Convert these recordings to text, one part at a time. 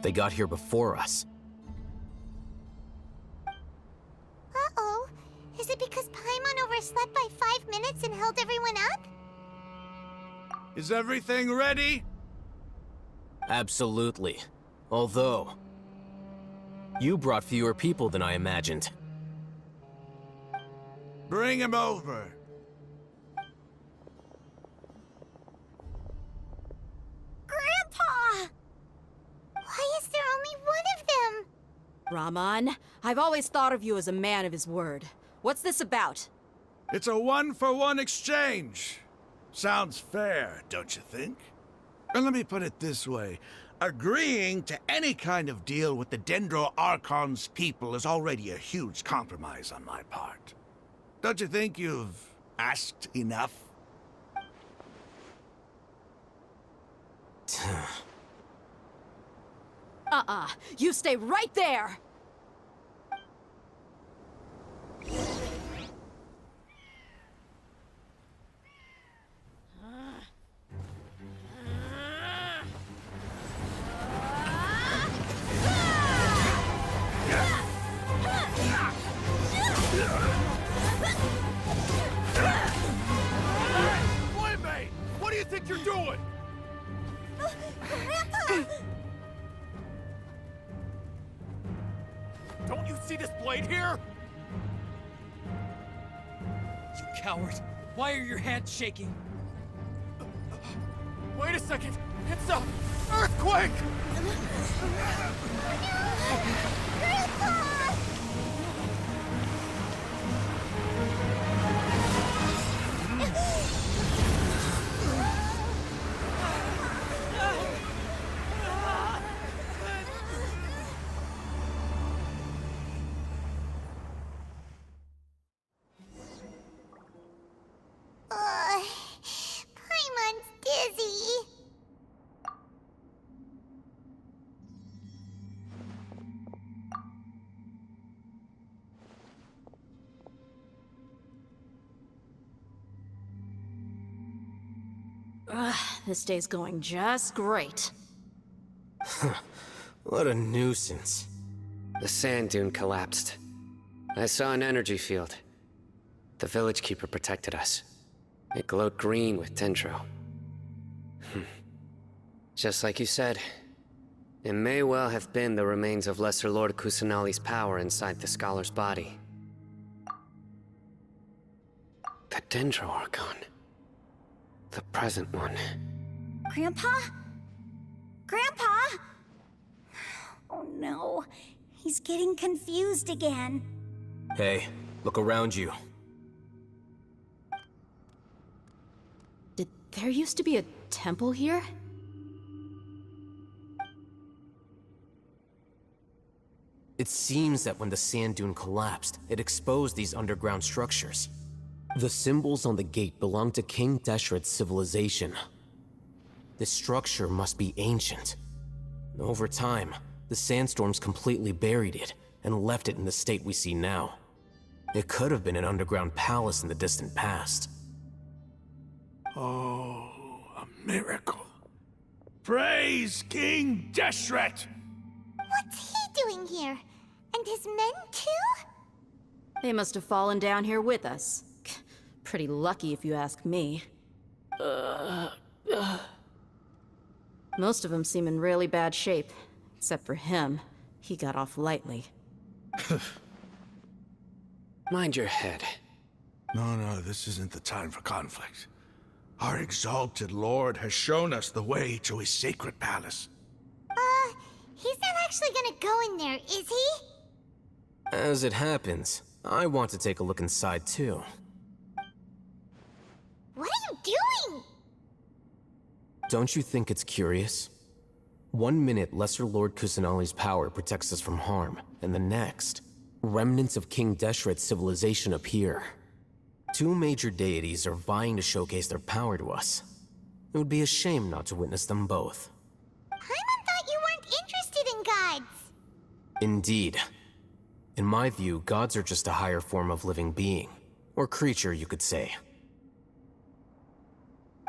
They got here before us. Uh-oh. Is it because Paimon overslept by 5 minutes and held everyone up? Is everything ready? Absolutely. Although, you brought fewer people than I imagined. Bring him over. Grandpa! Why is there only one of them? Raman, I've always thought of you as a man of his word. What's this about? It's a one-for-one exchange. Sounds fair, don't you think? And let me put it this way. Agreeing to any kind of deal with the Dendro Archon's people is already a huge compromise on my part. Don't you think you've asked enough? You stay right there! Playmate! What do you think you're doing? Grandpa! Don't you see this blade here? You coward! Why are your hands shaking? Wait a second! It's a earthquake! Grandpa! Paimon's dizzy. This day's going just great. What a nuisance. The sand dune collapsed. I saw an energy field. The village keeper protected us. It glowed green with dendro. Just like you said, it may well have been the remains of Lesser Lord Kusanali's power inside the scholar's body. The Dendro Archon. The present one. Grandpa? Grandpa? Oh no. He's getting confused again. Hey, look around you. Did there used to be a temple here? It seems that when the sand dune collapsed, it exposed these underground structures. The symbols on the gate belong to King Deshret's civilization. This structure must be ancient. Over time, the sandstorms completely buried it and left it in the state we see now. It could have been an underground palace in the distant past. Oh, a miracle. Praise King Deshret! What's he doing here? And his men too? They must have fallen down here with us. Pretty lucky if you ask me. Most of them seem in really bad shape. Except for him. He got off lightly. Mind your head. No, this isn't the time for conflict. Our exalted lord has shown us the way to his sacred palace. He's not actually gonna go in there, is he? As it happens, I want to take a look inside too. What are you doing? Don't you think it's curious? 1 minute, Lesser Lord Kusanali's power protects us from harm, and the next, remnants of King Deshret's civilization appear. Two major deities are vying to showcase their power to us. It would be a shame not to witness them both. Paimon thought you weren't interested in gods. Indeed. In my view, gods are just a higher form of living being, or creature, you could say.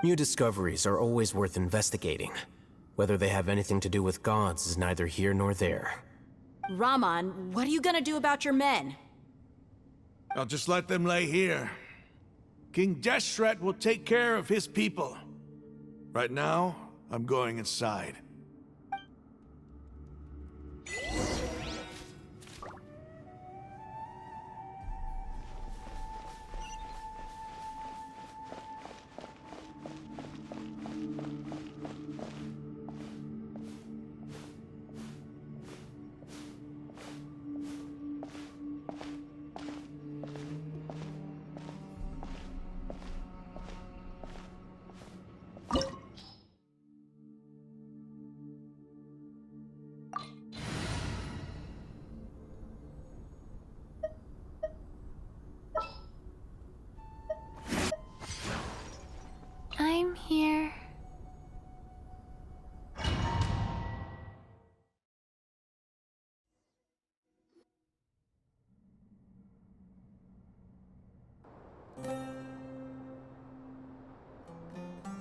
New discoveries are always worth investigating. Whether they have anything to do with gods is neither here nor there. Rahman, what are you gonna do about your men? I'll just let them lay here. King Deshret will take care of his people. Right now, I'm going inside. I'm here.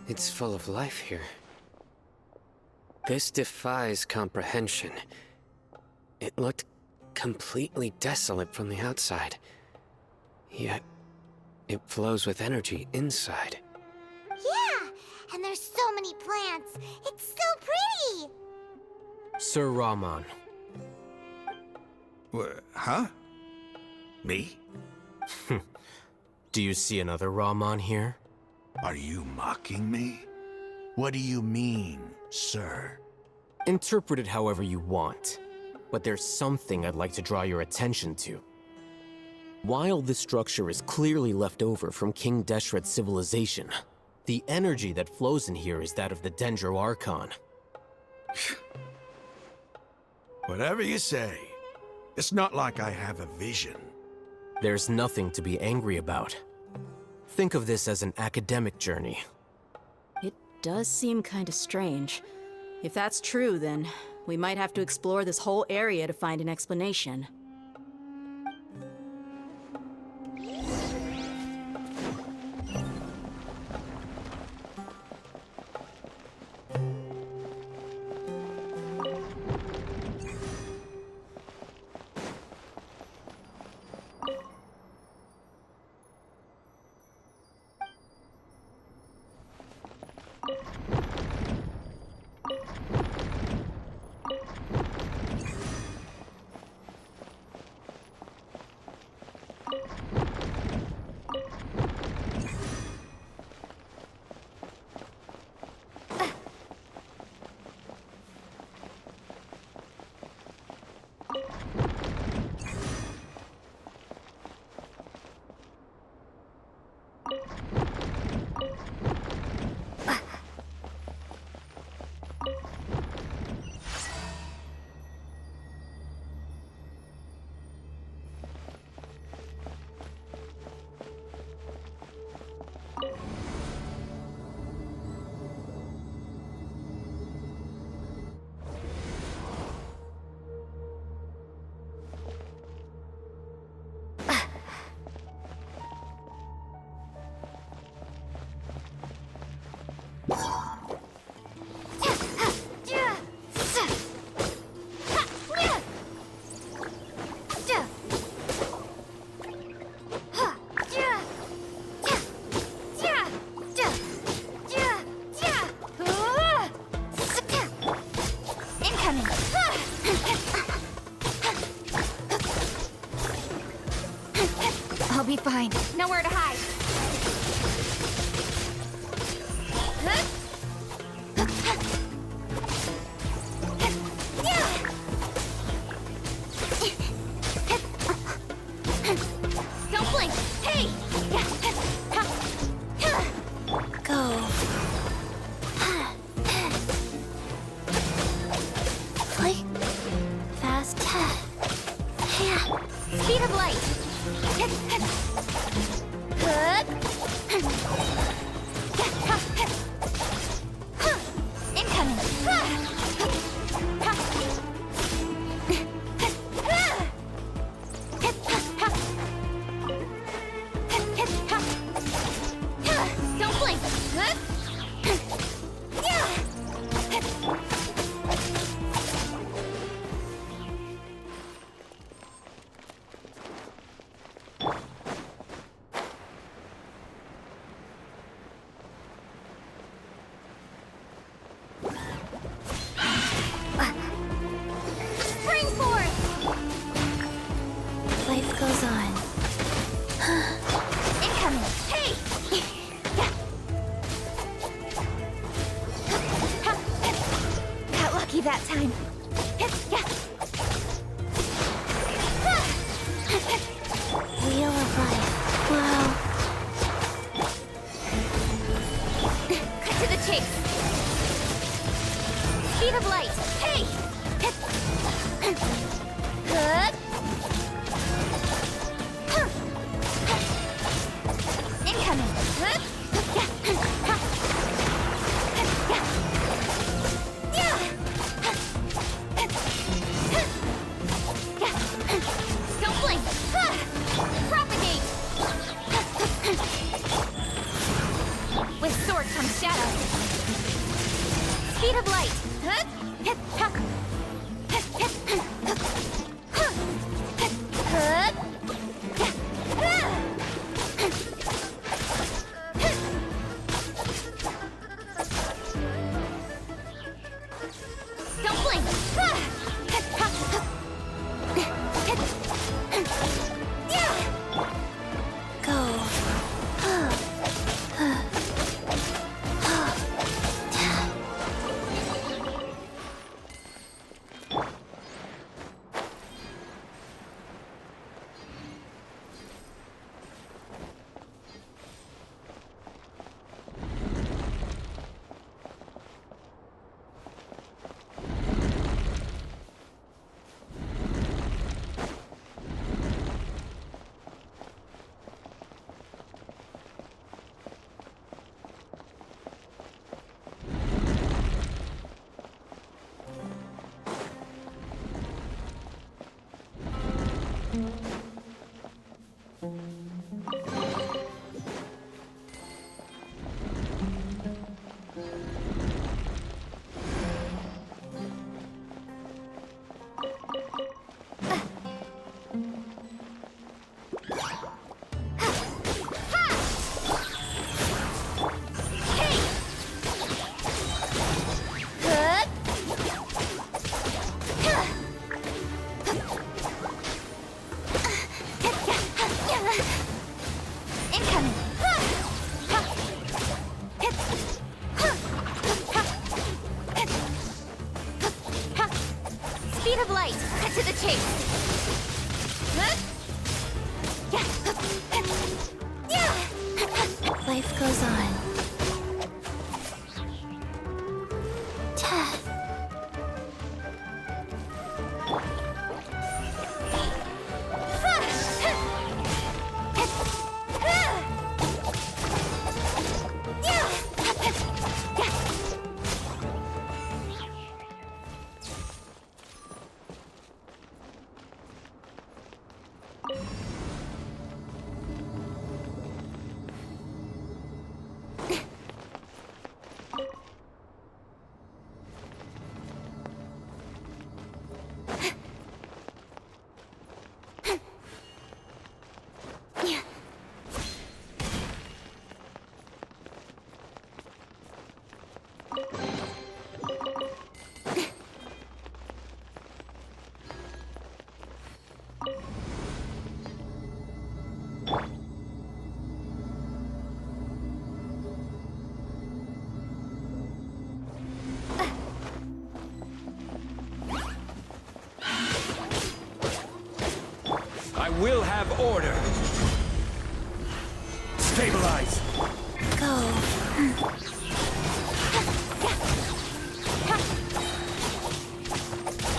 It's full of life here. This defies comprehension. It looked completely desolate from the outside. Yet, it flows with energy inside. Yeah, and there's so many plants. It's so pretty. Sir Rahman, Huh? Me? do you see another Rahman here? Are you mocking me? What do you mean, sir? Interpret it however you want, but there's something I'd like to draw your attention to. While this structure is clearly left over from King Deshret's civilization, the energy that flows in here is that of the Dendro Archon. Whatever you say. It's not like I have a vision. There's nothing to be angry about. Think of this as an academic journey. It does seem kinda strange. If that's true, then we might have to explore this whole area to find an explanation. I'll be fine. Nowhere to hide. Don't blink. Hey! Go. Flick. Fast. Yeah. Speed of light. you that time. Wheel of life. Wow. Cut to the chase. Speed of light. Hey! Good. Incoming. Don't blink. Propagate. With sword comes shadow. Speed of light. Don't blink. Speed of light. Cut to the chase. Life goes on. I will have order. Stabilize.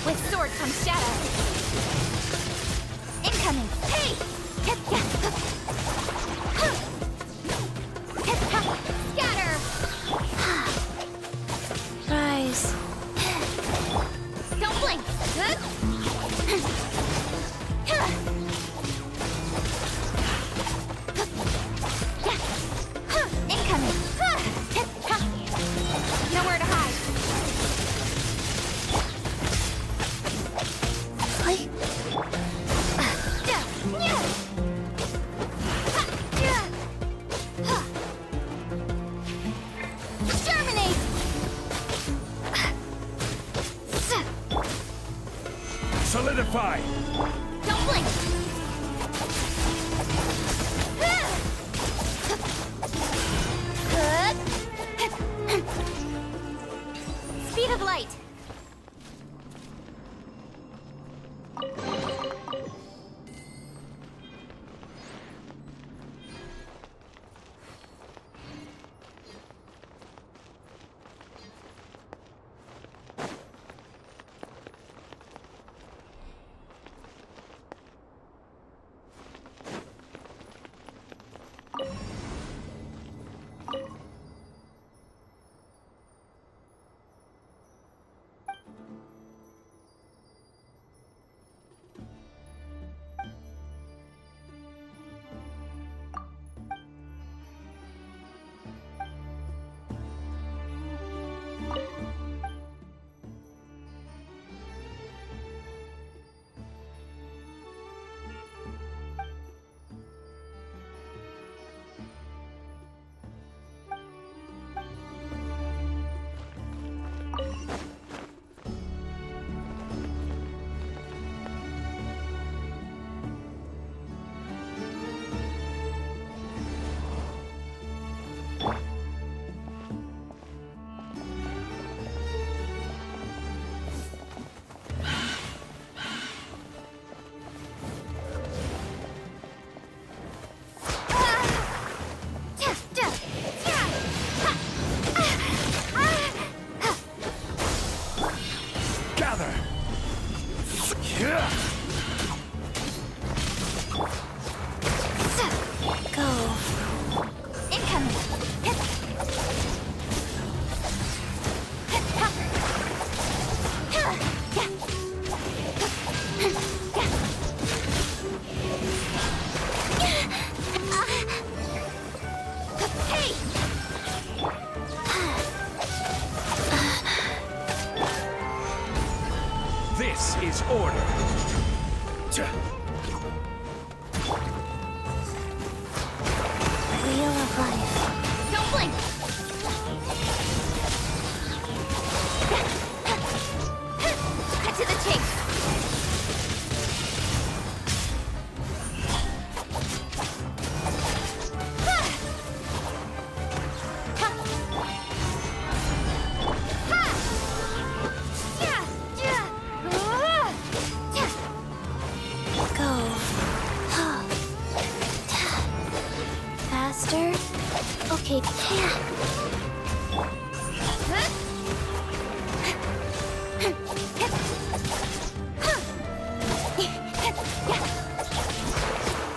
With sword comes shadow. Incoming. Hey! Scatter! Rise. Don't blink. Incoming. Nowhere to hide. Germinate! Solidify. Don't blink! Good. Speed of light. Gather! Go. Incoming. Hey! This is order. Wheel of life. Don't blink! Cut to the chase! Go. Faster. Okay.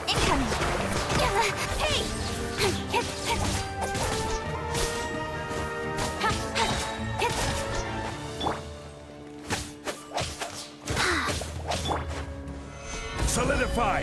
Incoming. Hey! Solidify!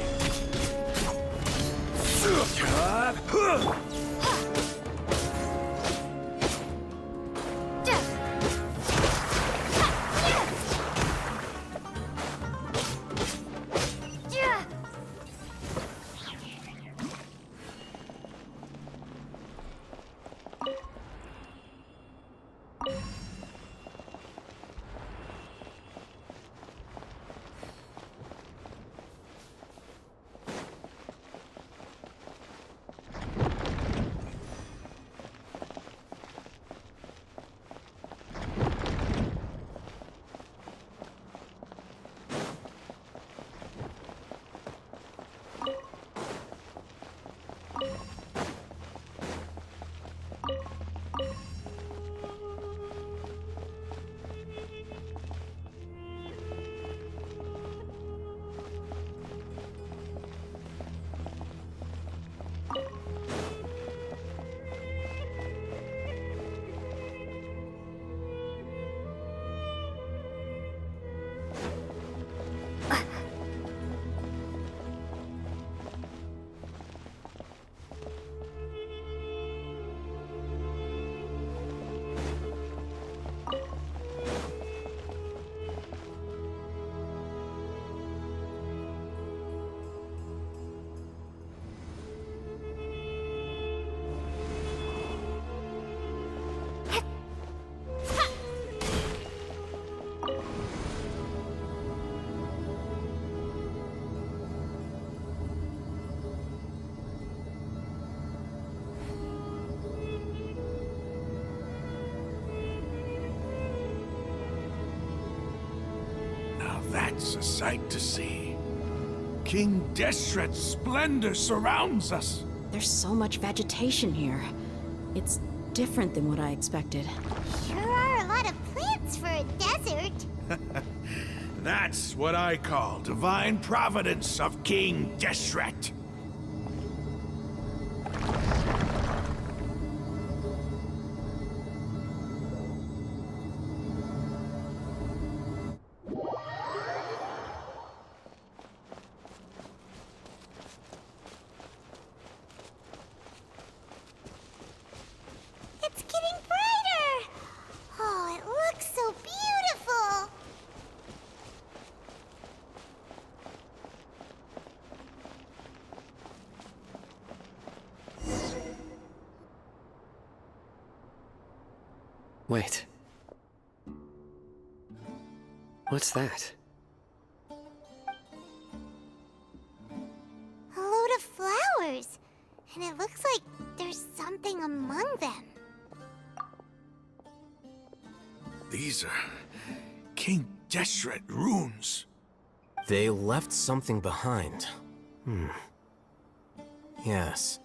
That's a sight to see. King Deshret's splendor surrounds us. There's so much vegetation here. It's different than what I expected. Sure are a lot of plants for a desert. That's what I call divine providence of King Deshret. It's getting brighter! Oh, Wait. What's that? A load of flowers. And it looks like there's something among them. These are King Deshret runes. They left something behind. Yes.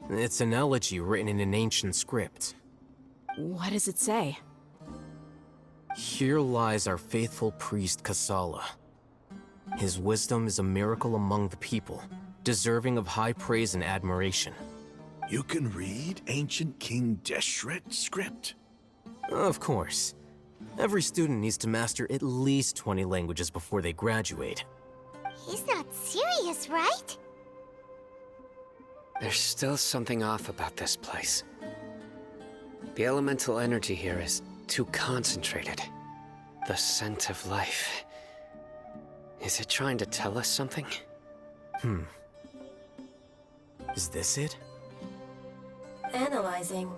It's an elegy written in an ancient script. What does it say? Here lies our faithful priest Kasala. His wisdom is a miracle among the people, deserving of high praise and admiration. You can read ancient King Deshret script? Of course. Every student needs to master at least 20 languages before they graduate. He's not serious, right? There's still something off about this place. The elemental energy here is too concentrated. The scent of life. Is it trying to tell us something? Is this it? Analyzing.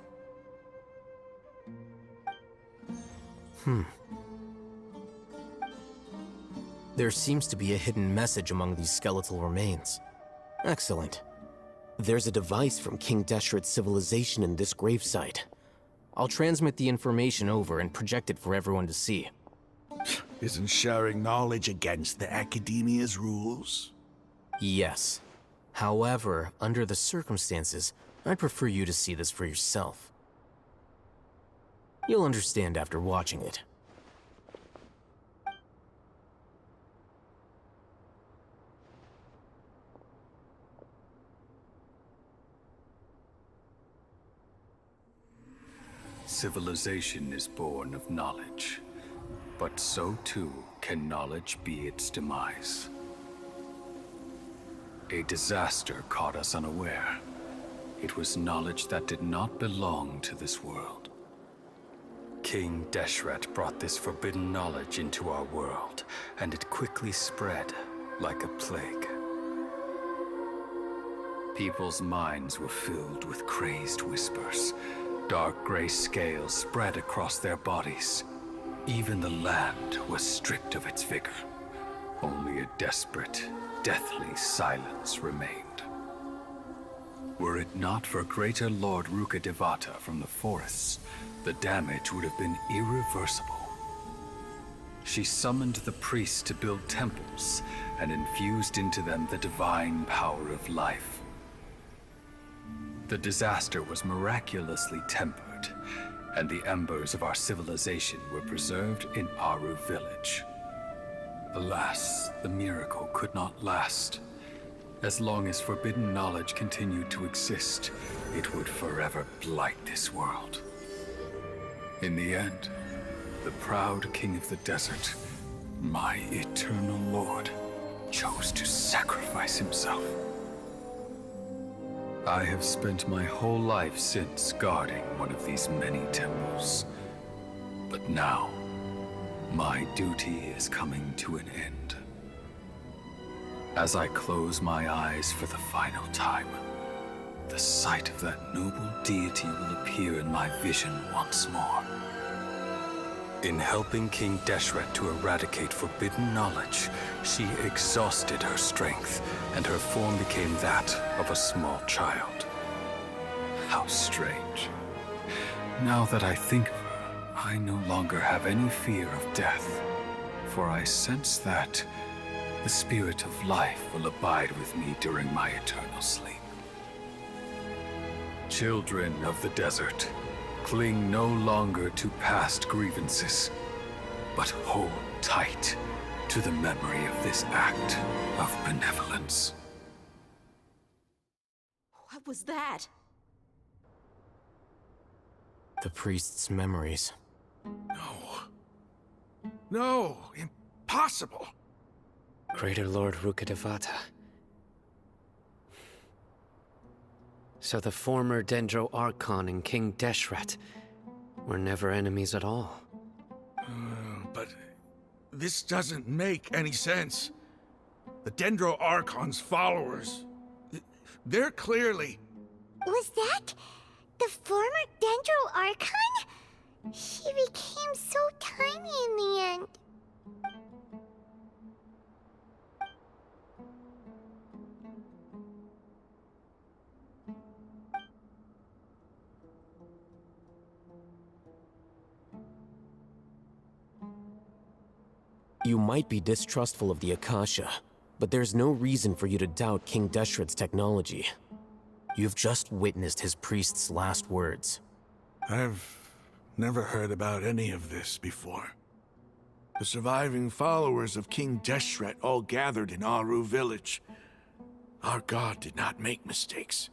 There seems to be a hidden message among these skeletal remains. Excellent. There's a device from King Deshret's civilization in this gravesite. I'll transmit the information over and project it for everyone to see. Isn't sharing knowledge against the Academia's rules? Yes. However, under the circumstances, I'd prefer you to see this for yourself. You'll understand after watching it. Civilization is born of knowledge, but so too can knowledge be its demise. A disaster caught us unaware. It was knowledge that did not belong to this world. King Deshret brought this forbidden knowledge into our world, and it quickly spread like a plague. People's minds were filled with crazed whispers. Dark gray scales spread across their bodies. Even the land was stripped of its vigor. Only a desperate, deathly silence remained. Were it not for greater Lord Rukkhadevata from the forests, the damage would have been irreversible. She summoned the priests to build temples and infused into them the divine power of life. The disaster was miraculously tempered, and the embers of our civilization were preserved in Aru village. Alas, the miracle could not last. As long as forbidden knowledge continued to exist, it would forever blight this world. In the end, the proud king of the desert, my eternal lord, chose to sacrifice himself. I have spent my whole life since guarding one of these many temples. But now, my duty is coming to an end. As I close my eyes for the final time, the sight of that noble deity will appear in my vision once more. In helping King Deshret to eradicate forbidden knowledge, she exhausted her strength, and her form became that of a small child. How strange. Now that I think of her, I no longer have any fear of death, for I sense that the spirit of life will abide with me during my eternal sleep. Children of the desert, cling no longer to past grievances, but hold tight to the memory of this act of benevolence. What was that? The priest's memories. No, impossible. Greater Lord Rukkhadevata. So the former Dendro Archon and King Deshret were never enemies at all. But this doesn't make any sense. The Dendro Archon's followers, they're clearly... Was that the former Dendro Archon? He You might be distrustful of the Akasha, but there's no reason for you to doubt King Deshret's technology. You've just witnessed his priest's last words. I've never heard about any of this before. The surviving followers of King Deshret all gathered in Aru village. Our god did not make mistakes.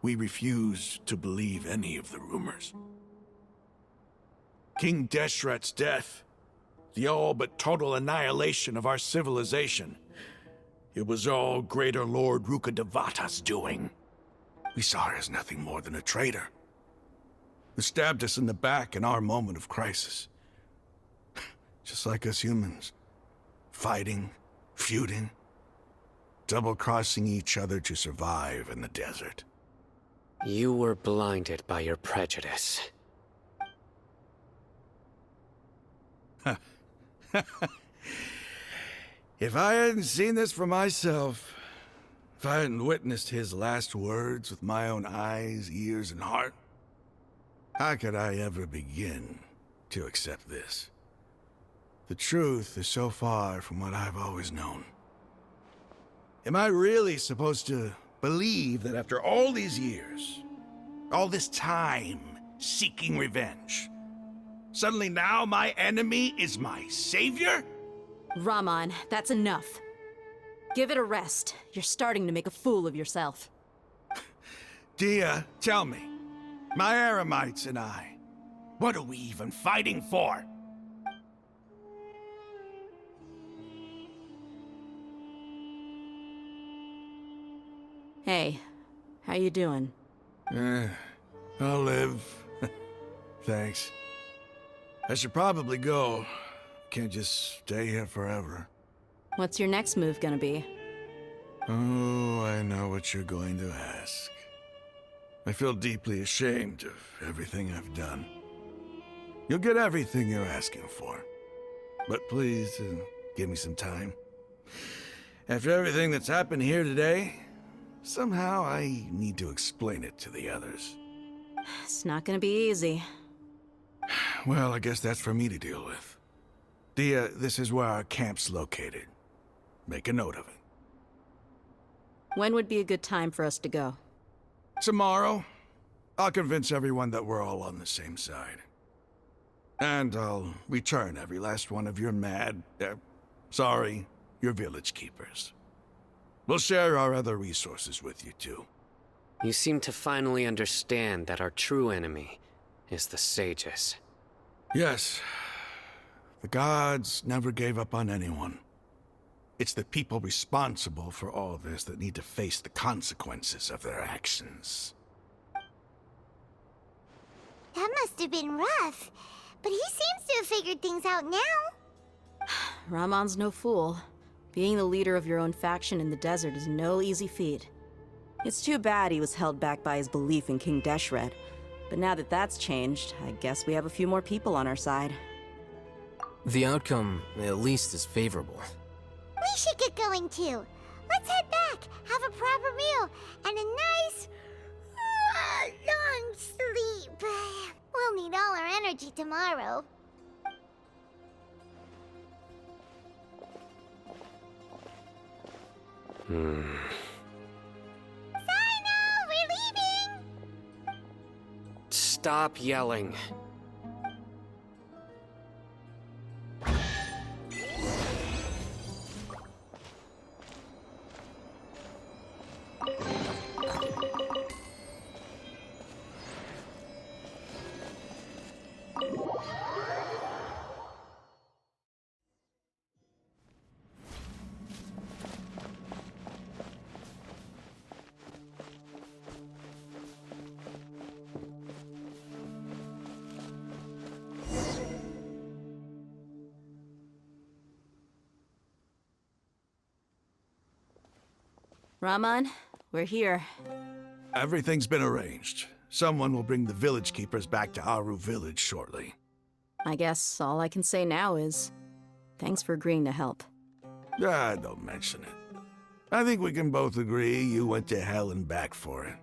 We refused to believe any of the rumors. King Deshret's death, the all but total annihilation of our civilization, it was all Greater Lord Rukkhadevata's doing. We saw her as nothing more than a traitor, who stabbed us in the back in our moment of crisis. Just like us humans. Fighting, feuding, double-crossing each other to survive in the desert. You were blinded by your prejudice. If I hadn't seen this for myself, if I hadn't witnessed his last words with my own eyes, ears, and heart, how could I ever begin to accept this? The truth is so far from what I've always known. Am I really supposed to believe that after all these years, all this time seeking revenge, suddenly now my enemy is my savior? Raman, that's enough. Give it a rest. You're starting to make a fool of yourself. Dia, tell me, my Eremites and I, what are we even fighting for? Hey, how you doing? I'll live. Thanks. I should probably go. Can't just stay here forever. What's your next move gonna be? Oh, I know what you're going to ask. I feel deeply ashamed of everything I've done. You'll get everything you're asking for. But please, give me some time. After everything that's happened here today, somehow I need to explain it to the others. It's not gonna be easy. Well, I guess that's for me to deal with. Dia, this is where our camp's located. Make a note of it. When would be a good time for us to go? Tomorrow, I'll convince everyone that we're all on the same side. And I'll return every last one of your your village keepers. We'll share our other resources with you too. You seem to finally understand that our true enemy is the sages. Yes. The gods never gave up on anyone. It's the people responsible for all this that need to face the consequences of their actions. That must have been rough, but he seems to have figured things out now. Raman's no fool. Being the leader of your own faction in the desert is no easy feat. It's too bad he was held back by his belief in King Deshret. But now that that's changed, I guess we have a few more people on our side. The outcome, at least, is favorable. We should get going too. Let's head back, have a proper meal, and a nice, long sleep. We'll need all our energy tomorrow. Sino, we're leaving! Stop yelling. Raman, we're here. Everything's been arranged. Someone will bring the village keepers back to Aru village shortly. I guess all I can say now is, thanks for agreeing to help. Don't mention it. I think we can both agree you went to hell and back for it.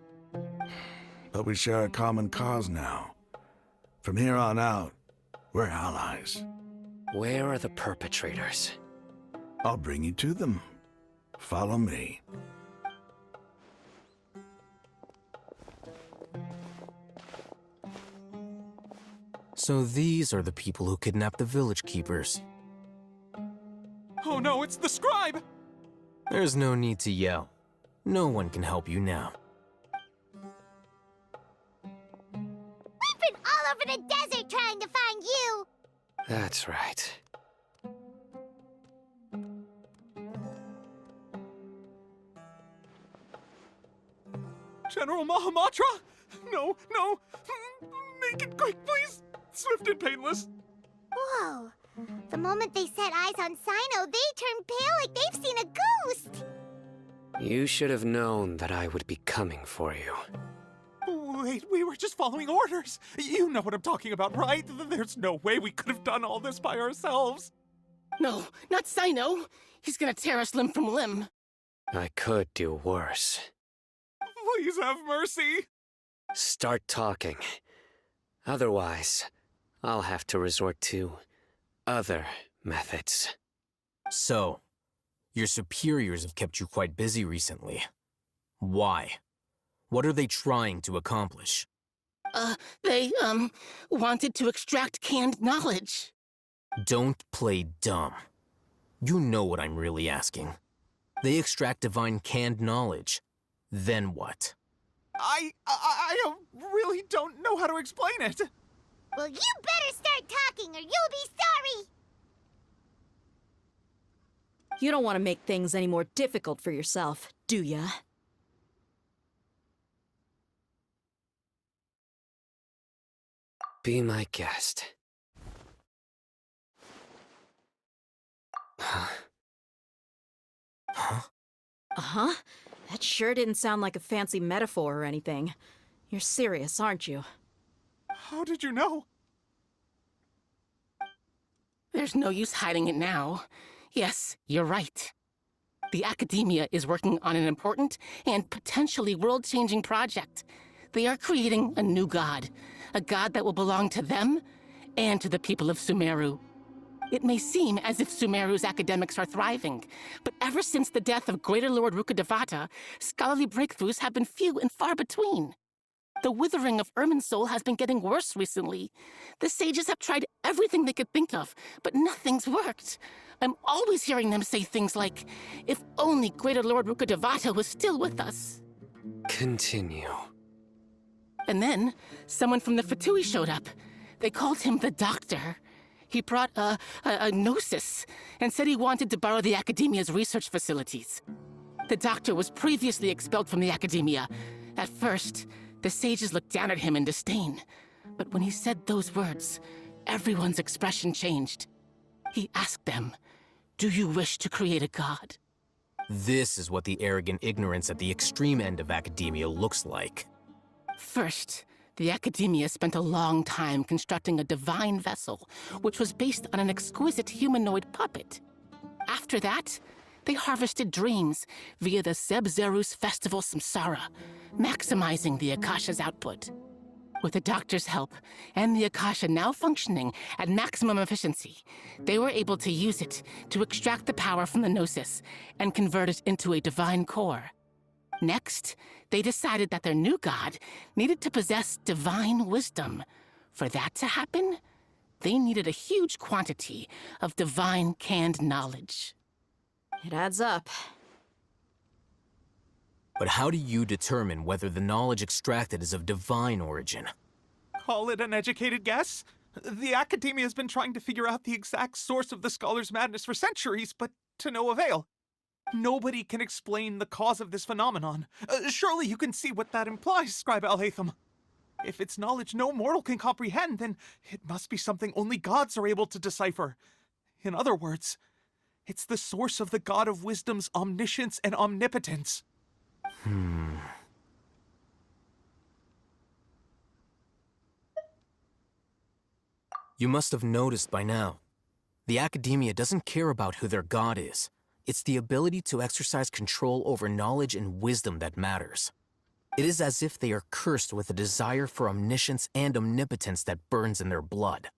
But we share a common cause now. From here on out, we're allies. Where are the perpetrators? I'll bring you to them. Follow me. So these are the people who kidnapped the village keepers. Oh no, it's the scribe! There's no need to yell. No one can help you now. We've been all over the desert trying to find you! That's right. General Mahamatra? No, no! Make it quick, please! Swift and painless! Whoa. The moment they set eyes on Sino, they turned pale like they've seen a ghost! You should have known that I would be coming for you. Wait, we were just following orders! You know what I'm talking about, right? There's no way we could have done all this by ourselves! No, not Sino. He's gonna tear us limb from limb. I could do worse. Please have mercy! Start talking. Otherwise, I'll have to resort to other methods. So, your superiors have kept you quite busy recently. Why? What are they trying to accomplish? They wanted to extract canned knowledge. Don't play dumb. You know what I'm really asking. They extract divine canned knowledge. Then what? I really don't know how to explain it. Well, you better start talking or you'll be sorry! You don't want to make things any more difficult for yourself, do ya? Be my guest. Uh-huh. That sure didn't sound like a fancy metaphor or anything. You're serious, aren't you? How did you know? There's no use hiding it now. Yes, you're right. The Academia is working on an important and potentially world-changing project. They are creating a new god. A god that will belong to them and to the people of Sumeru. It may seem as if Sumeru's academics are thriving, but ever since the death of Greater Lord Rukkhadevata, scholarly breakthroughs have been few and far between. The withering of Irminsul has been getting worse recently. The sages have tried everything they could think of, but nothing's worked. I'm always hearing them say things like, if only Greater Lord Rukkhadevata was still with us. Continue. And then, someone from the Fatui showed up. They called him the Doctor. He brought a gnosis and said he wanted to borrow the Academia's research facilities. The Doctor was previously expelled from the Academia. At first, the sages looked down at him in disdain. But when he said those words, everyone's expression changed. He asked them, "Do you wish to create a god?" This is what the arrogant ignorance at the extreme end of academia looks like. First, the Academia spent a long time constructing a divine vessel, which was based on an exquisite humanoid puppet. After that, they harvested dreams via the Zeb-Zerus Festival Samsara, maximizing the Akasha's output. With the Doctor's help, and the Akasha now functioning at maximum efficiency, they were able to use it to extract the power from the Gnosis and convert it into a divine core. Next, they decided that their new god needed to possess divine wisdom. For that to happen, they needed a huge quantity of divine canned knowledge. It adds up. But how do you determine whether the knowledge extracted is of divine origin? Call it an educated guess? The Academia has been trying to figure out the exact source of the scholar's madness for centuries, but to no avail. Nobody can explain the cause of this phenomenon. Surely you can see what that implies, Scribe Alhaitham. If it's knowledge no mortal can comprehend, then it must be something only gods are able to decipher. In other words, it's the source of the God of Wisdom's omniscience and omnipotence. You must have noticed by now. The Academia doesn't care about who their god is. It's the ability to exercise control over knowledge and wisdom that matters. It is as if they are cursed with a desire for omniscience and omnipotence that burns in their blood.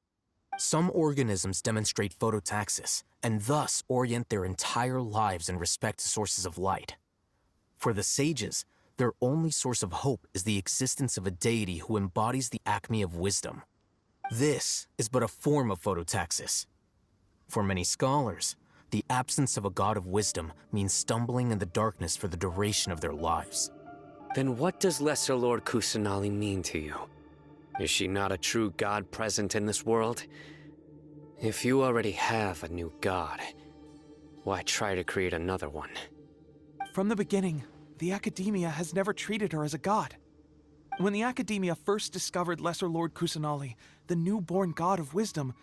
Some organisms demonstrate phototaxis, and thus orient their entire lives in respect to sources of light. For the sages, their only source of hope is the existence of a deity who embodies the acme of wisdom. This is but a form of phototaxis. For many scholars, the absence of a god of wisdom means stumbling in the darkness for the duration of their lives. Then what does Lesser Lord Kusanali mean to you? Is she not a true god present in this world? If you already have a new god, why try to create another one? From the beginning, the Academia has never treated her as a god. When the Academia first discovered Lesser Lord Kusanali, the newborn god of wisdom,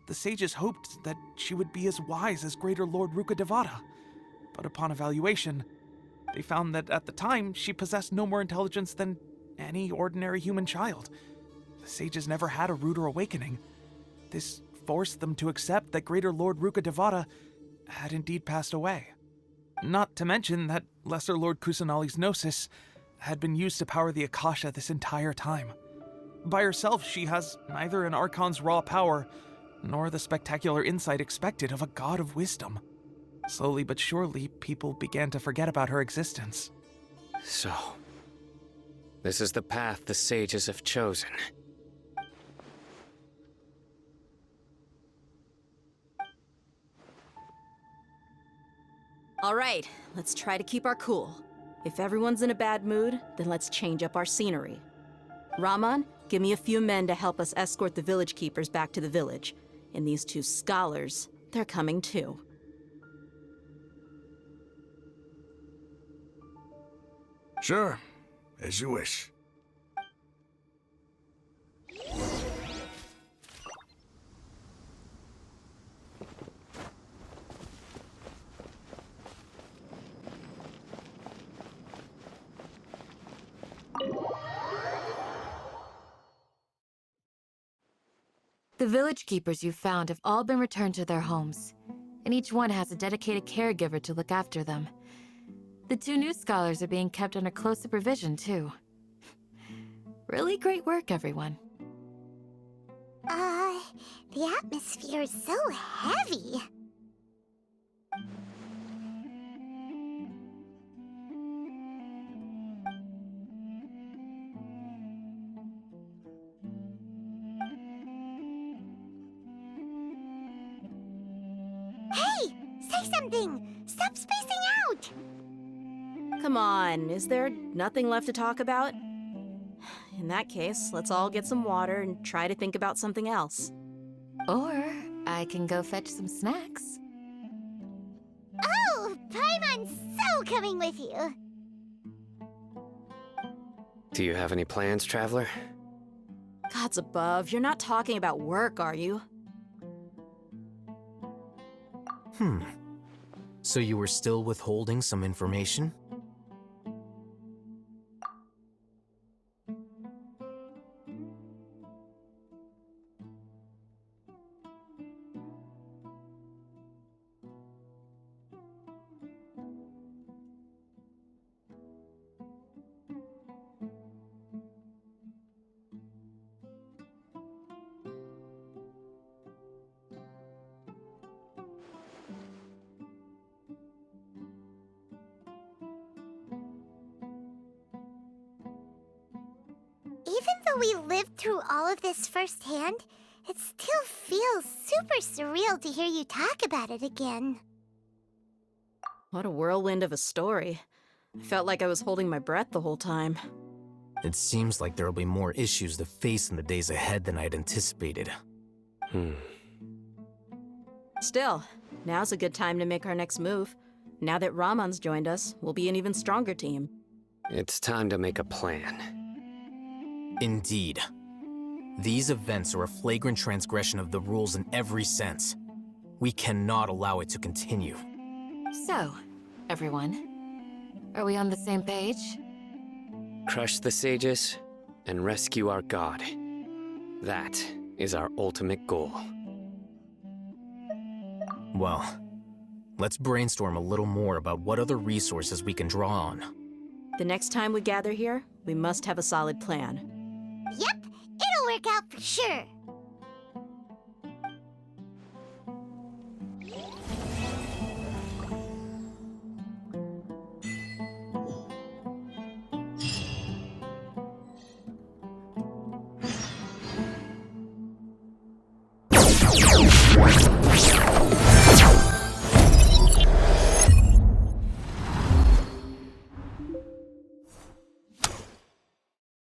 the sages hoped that she would be as wise as Greater Lord Rukkhadevata. But upon evaluation, they found that at the time, she possessed no more intelligence than any ordinary human child. The sages never had a ruder awakening. This forced them to accept that Greater Lord Rukkhadevata had indeed passed away. Not to mention that Lesser Lord Kusanali's Gnosis had been used to power the Akasha this entire time. By herself, she has neither an Archon's raw power, nor the spectacular insight expected of a god of wisdom. Slowly but surely, people began to forget about her existence. So, this is the path the sages have chosen. All right, let's try to keep our cool. If everyone's in a bad mood, then let's change up our scenery. Raman, give me a few men to help us escort the village keepers back to the village. And these two scholars, they're coming too. Sure, as you wish. The village keepers you found have all been returned to their homes, and each one has a dedicated caregiver to look after them. The two new scholars are being kept under close supervision, too. Really great work, everyone. The atmosphere is so heavy. Hey! Say something! Stop spacing out! Come on, is there nothing left to talk about? In that case, let's all get some water and try to think about something else. Or I can go fetch some snacks. Oh! Paimon's so coming with you! Do you have any plans, Traveler? Gods above, you're not talking about work, are you? So you were still withholding some information? Even though we lived through all of this firsthand, it still feels super surreal to hear you talk about it again. What a whirlwind of a story. I felt like I was holding my breath the whole time. It seems like there'll be more issues to face in the days ahead than I'd anticipated. Still, now's a good time to make our next move. Now that Raman's joined us, we'll be an even stronger team. It's time to make a plan. Indeed. These events are a flagrant transgression of the rules in every sense. We cannot allow it to continue. So, everyone, are we on the same page? Crush the sages and rescue our god. That is our ultimate goal. Well, let's brainstorm a little more about what other resources we can draw on. The next time we gather here, we must have a solid plan. Yep, it'll work out for sure.